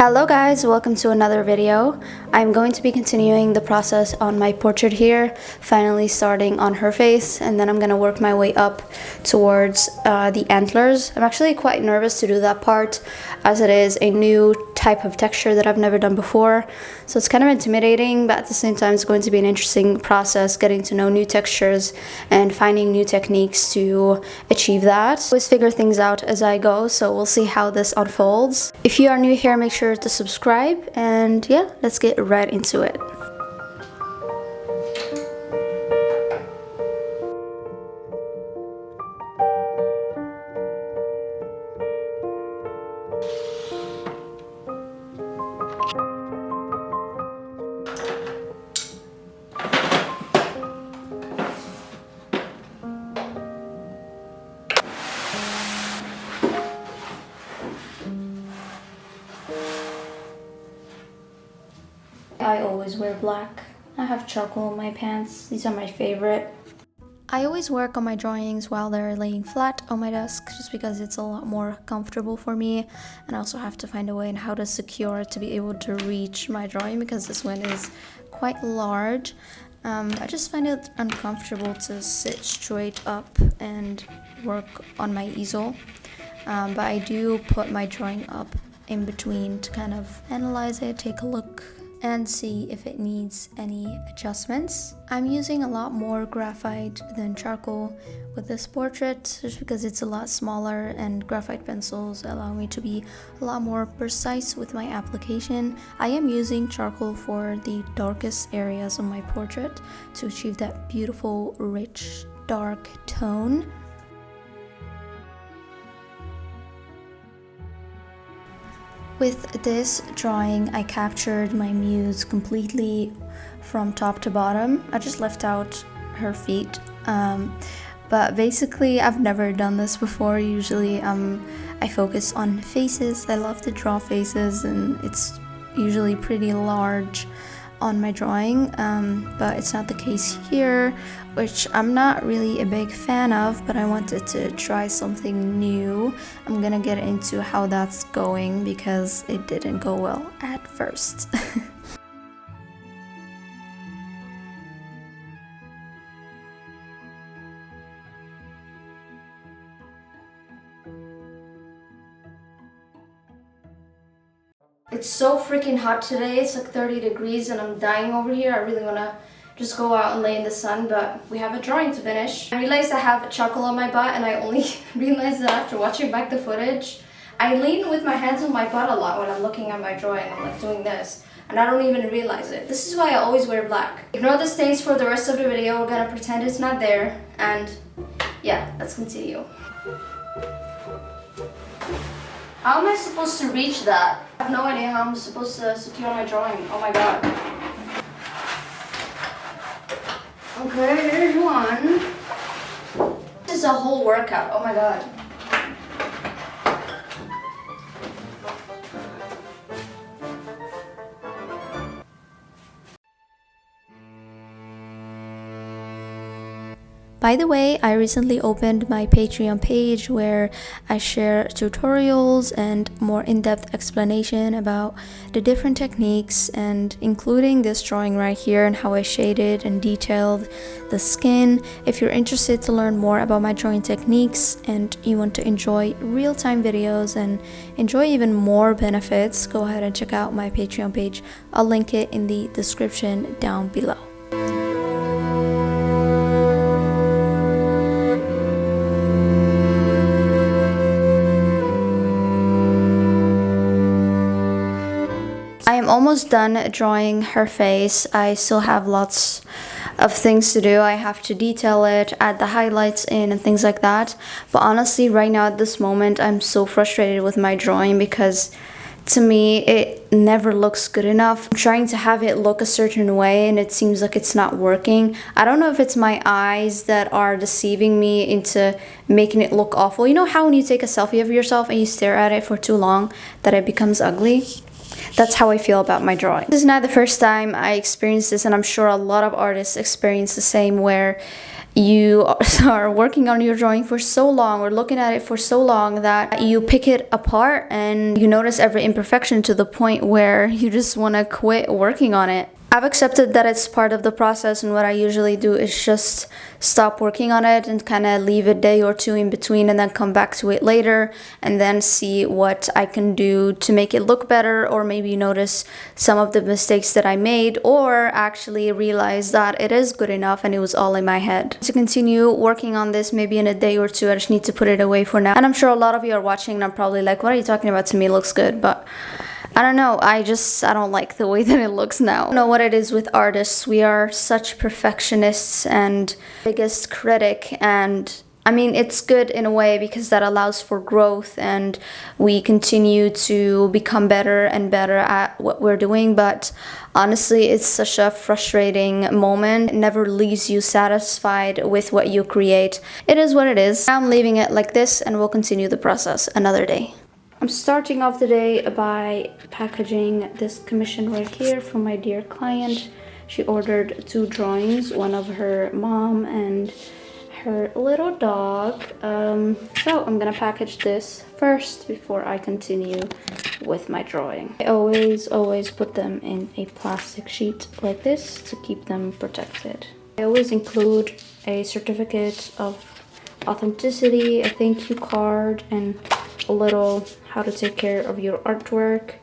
Hello guys, welcome to another video. I'm going to be continuing the process on my portrait here, finally starting on her face, and then I'm going to work my way up towards the antlers. I'm actually quite nervous to do that part as it is a new type of texture that I've never done before. So it's kind of intimidating, but at the same time it's going to be an interesting process getting to know new textures and finding new techniques to achieve that. I always figure things out as I go, so we'll see how this unfolds. If you are new here, make sure to subscribe, and yeah, let's get right into it. I always wear black. I have charcoal in my pants. These are my favorite. I always work on my drawings while they're laying flat on my desk just because it's a lot more comfortable for me, and I also have to find a way on how to secure it to be able to reach my drawing because this one is quite large. I just find it uncomfortable to sit straight up and work on my easel, but I do put my drawing up in between to kind of analyze it, take a look, and see if it needs any adjustments. I'm using a lot more graphite than charcoal with this portrait just because it's a lot smaller, and graphite pencils allow me to be a lot more precise with my application. I am using charcoal for the darkest areas of my portrait to achieve that beautiful, rich, dark tone. With this drawing, I captured my muse completely from top to bottom. I just left out her feet, but basically I've never done this before. Usually I focus on faces. I love to draw faces, and it's usually pretty large on my drawing, but it's not the case here, which I'm not really a big fan of, but I wanted to try something new. I'm gonna get into how that's going because it didn't go well at first. It's so freaking hot today. It's like 30 degrees and I'm dying over here. I really want to just go out and lay in the sun, but we have a drawing to finish. I realized I have charcoal on my butt, and I only realized that after watching back the footage. I lean with my hands on my butt a lot when I'm looking at my drawing. I'm like doing this, and I don't even realize it. This is why I always wear black. Ignore the stains for the rest of the video. We're gonna pretend it's not there, and yeah, let's continue. How am I supposed to reach that? I have no idea how I'm supposed to secure my drawing. Oh my god. Okay, there's one. This is a whole workout. Oh my god. By the way, I recently opened my Patreon page where I share tutorials and more in-depth explanation about the different techniques, and including this drawing right here and how I shaded and detailed the skin. If you're interested to learn more about my drawing techniques and you want to enjoy real-time videos and enjoy even more benefits, go ahead and check out my Patreon page. I'll link it in the description down below. I am almost done drawing her face. I still have lots of things to do. I have to detail it, add the highlights in and things like that. But honestly, right now at this moment, I'm so frustrated with my drawing because to me, it never looks good enough. I'm trying to have it look a certain way and it seems like it's not working. I don't know if it's my eyes that are deceiving me into making it look awful. You know how when you take a selfie of yourself and you stare at it for too long that it becomes ugly? That's how I feel about my drawing. This is not the first time I experienced this, and I'm sure a lot of artists experience the same, where you are working on your drawing for so long or looking at it for so long that you pick it apart and you notice every imperfection to the point where you just want to quit working on it. I've accepted that it's part of the process, and what I usually do is just stop working on it and kind of leave a day or two in between and then come back to it later and then see what I can do to make it look better, or maybe notice some of the mistakes that I made, or actually realize that it is good enough and it was all in my head. To continue working on this maybe in a day or two, I just need to put it away for now. And I'm sure a lot of you are watching and I'm probably like, what are you talking about? To me it looks good, but I don't know, I don't like the way that it looks now. I don't know what it is with artists. We are such perfectionists and biggest critic, and I mean, it's good in a way because that allows for growth and we continue to become better and better at what we're doing. But honestly, it's such a frustrating moment. It never leaves you satisfied with what you create. It is what it is. I'm leaving it like this and we'll continue the process another day. I'm starting off the day by packaging this commission right here from my dear client. She ordered 2 drawings, one of her mom and her little dog. So I'm gonna package this first before I continue with my drawing. I always put them in a plastic sheet like this to keep them protected. I always include a certificate of authenticity, a thank you card, and a little how to take care of your artwork.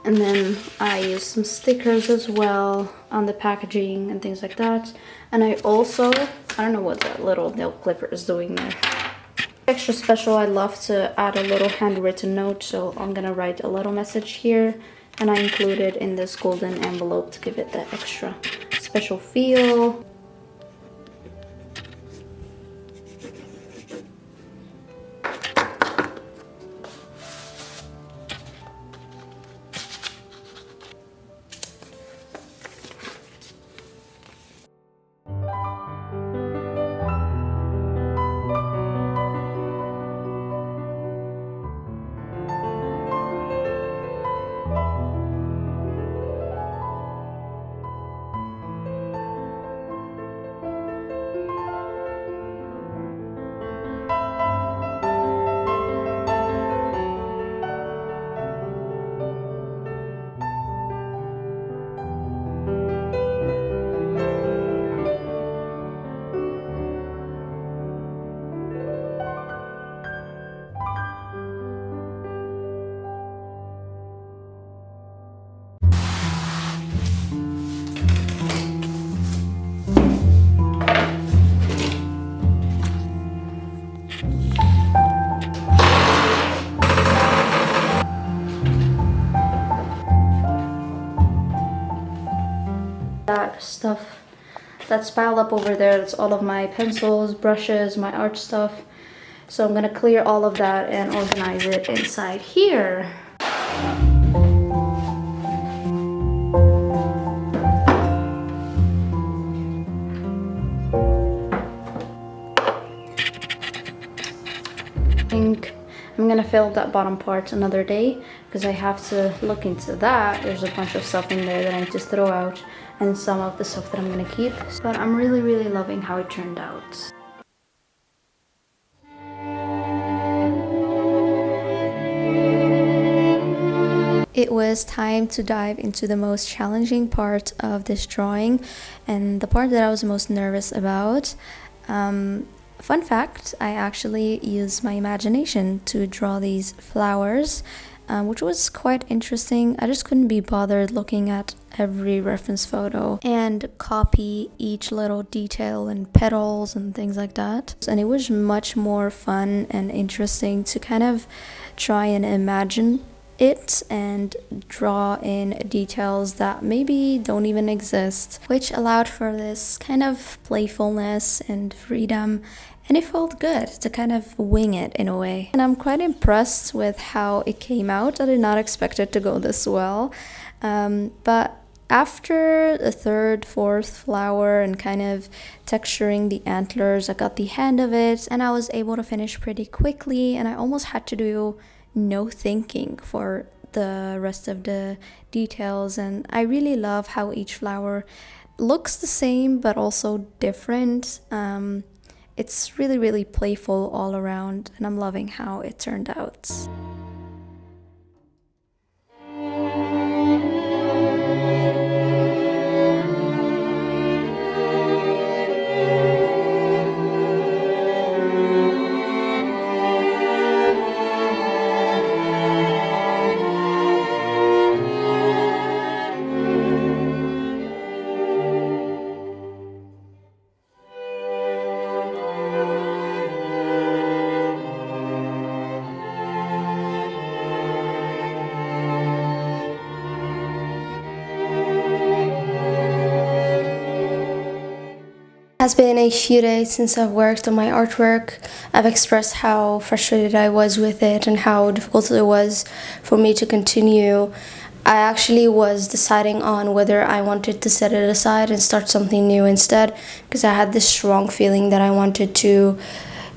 And then I use some stickers as well on the packaging and things like that. And I also, I don't know what that little nail clipper is doing there. Extra special, I love to add a little handwritten note, so I'm gonna write a little message here, and I include it in this golden envelope to give it that extra special feel. That stuff that's piled up over there, that's all of my pencils, brushes, my art stuff. So I'm gonna clear all of that and organize it inside here. I'm gonna fill that bottom part another day because I have to look into that. There's a bunch of stuff in there that I need to throw out, and some of the stuff that I'm gonna keep. But I'm really loving how it turned out. It was time to dive into the most challenging part of this drawing, and the part that I was most nervous about. Fun fact, I actually used my imagination to draw these flowers, which was quite interesting. I just couldn't be bothered looking at every reference photo and copy each little detail and petals and things like that. And it was much more fun and interesting to kind of try and imagine it and draw in details that maybe don't even exist, which allowed for this kind of playfulness and freedom. And it felt good to kind of wing it in a way. And I'm quite impressed with how it came out. I did not expect it to go this well. But after the third, fourth flower and kind of texturing the antlers, I got the hang of it and I was able to finish pretty quickly. And I almost had to do no thinking for out the rest of the details, and I really love how each flower looks the same but also different. It's really, really playful all around, and I'm loving how it turned out. It has been a few days since I've worked on my artwork. I've expressed how frustrated I was with it and how difficult it was for me to continue. I actually was deciding on whether I wanted to set it aside and start something new instead, because I had this strong feeling that I wanted to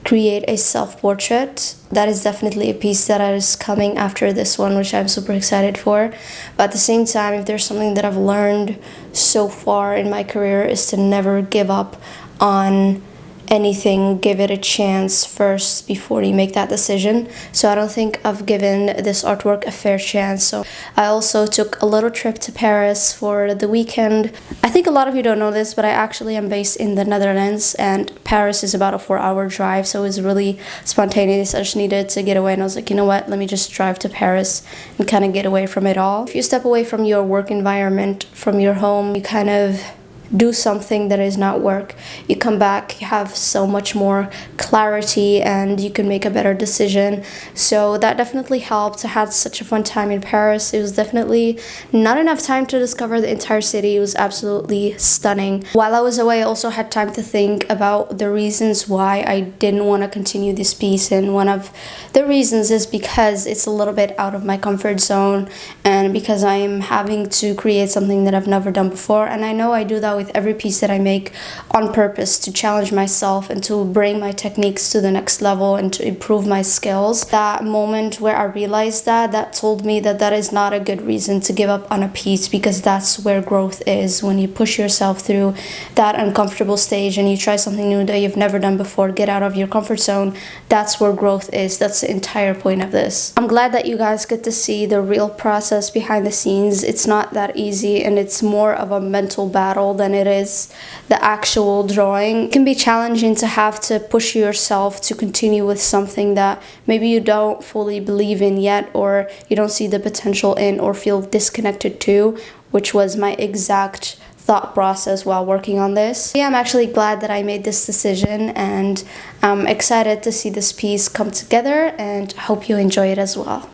create a self-portrait. That is definitely a piece that is coming after this one, which I'm super excited for. But at the same time, if there's something that I've learned so far in my career, is to never give up on anything. Give it a chance first before you make that decision. So I don't think I've given this artwork a fair chance. So I also took a little trip to Paris for the weekend. I think a lot of you don't know this, but I actually am based in the Netherlands, and Paris is about a 4-hour drive, so it was really spontaneous. I just needed to get away, and I was like, you know what, let me just drive to Paris and kind of get away from it all. If you step away from your work environment, from your home, you kind of do something that is not work. You come back, you have so much more clarity, and you can make a better decision. So that definitely helped. I had such a fun time in Paris. It was definitely not enough time to discover the entire city. It was absolutely stunning. While I was away, I also had time to think about the reasons why I didn't want to continue this piece, and one of the reasons is because it's a little bit out of my comfort zone, and because I am having to create something that I've never done before. And I know I do that with every piece that I make on purpose, to challenge myself and to bring my techniques to the next level and to improve my skills. That moment where I realized that told me that that is not a good reason to give up on a piece, because that's where growth is. When you push yourself through that uncomfortable stage and you try something new that you've never done before, get out of your comfort zone, that's where growth is. That's the entire point of this. I'm glad that you guys get to see the real process behind the scenes. It's not that easy, and it's more of a mental battle than it is the actual drawing. It can be challenging to have to push yourself to continue with something that maybe you don't fully believe in yet, or you don't see the potential in, or feel disconnected to, which was my exact thought process while working on this. Yeah, I'm actually glad that I made this decision, and I'm excited to see this piece come together, and hope you enjoy it as well.